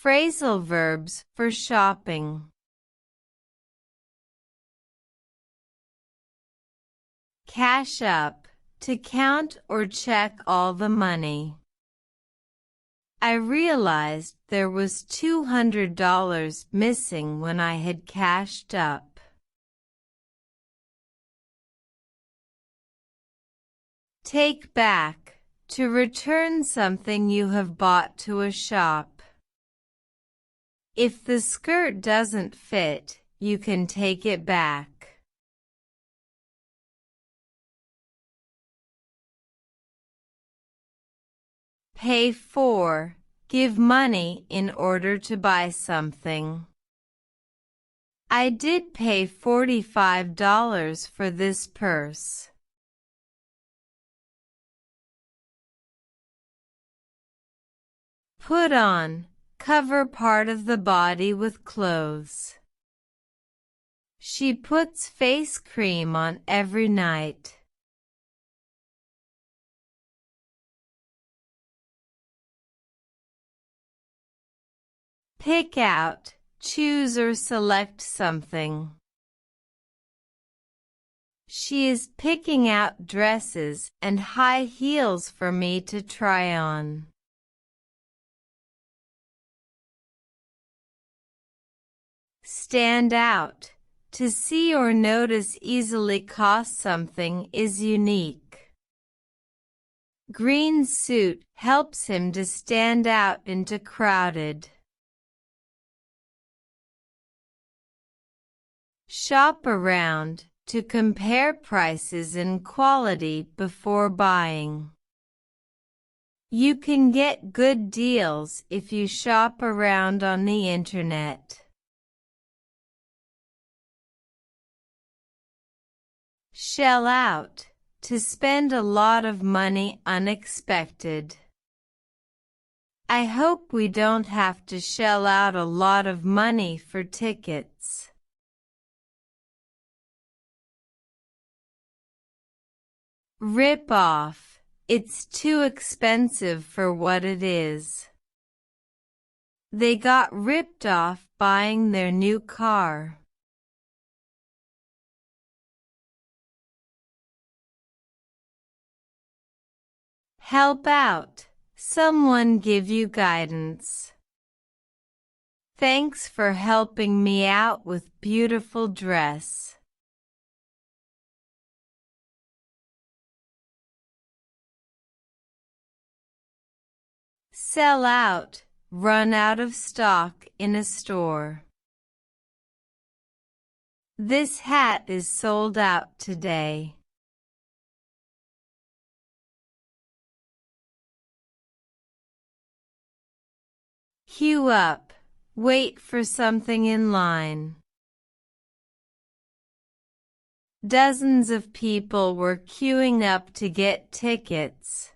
Phrasal verbs for shopping. Cash up, to count or check all the money. I realized there was $200 missing when I had cashed up. Take back, to return something you have bought to a shop. If the skirt doesn't fit, you can take it back. Pay for, give money in order to buy something. I did pay $45 for this purse. Put on, cover part of the body with clothes. She puts face cream on every night. Pick out, choose or select something. She is picking out dresses and high heels for me to try on. Stand out, to see or notice easily cost something is unique. Green suit helps him to stand out into crowded. Shop around, to compare prices and quality before buying. You can get good deals if you shop around on the internet. Shell out, to spend a lot of money unexpected. I hope we don't have to shell out a lot of money for tickets. Rip off, it's too expensive for what it is. They got ripped off buying their new car. Help out, someone give you guidance. Thanks for helping me out with beautiful dress. Sell out, run out of stock in a store. This hat is sold out today. Queue up, wait for something in line. Dozens of people were queuing up to get tickets.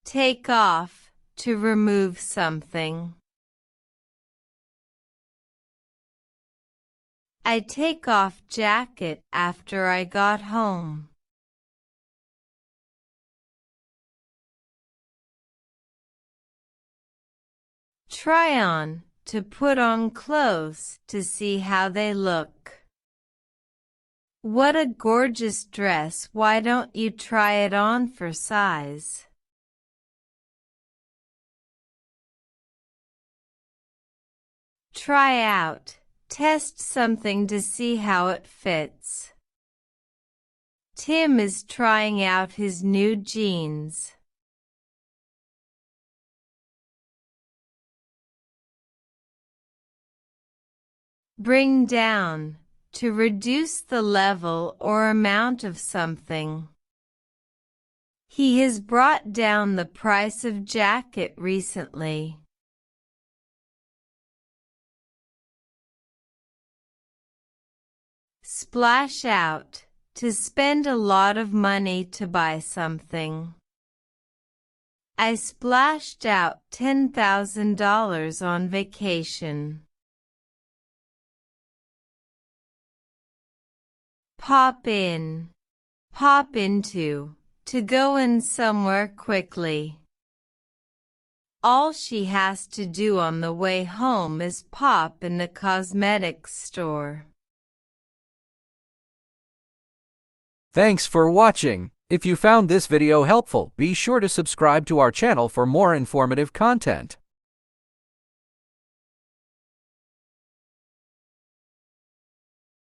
Take off, to remove something. I take off jacket after I got home. Try on, to put on clothes to see how they look. What a gorgeous dress, why don't you try it on for size? Try out, test something to see how it fits. Tim is trying out his new jeans. Bring down, to reduce the level or amount of something. He has brought down the price of jacket recently. Splash out, to spend a lot of money to buy something. I splashed out $10,000 on vacation. Pop in, pop into, to go in somewhere quickly. All she has to do on the way home is pop in the cosmetics store. Thanks for watching. If you found this video helpful, be sure to subscribe to our channel for more informative content.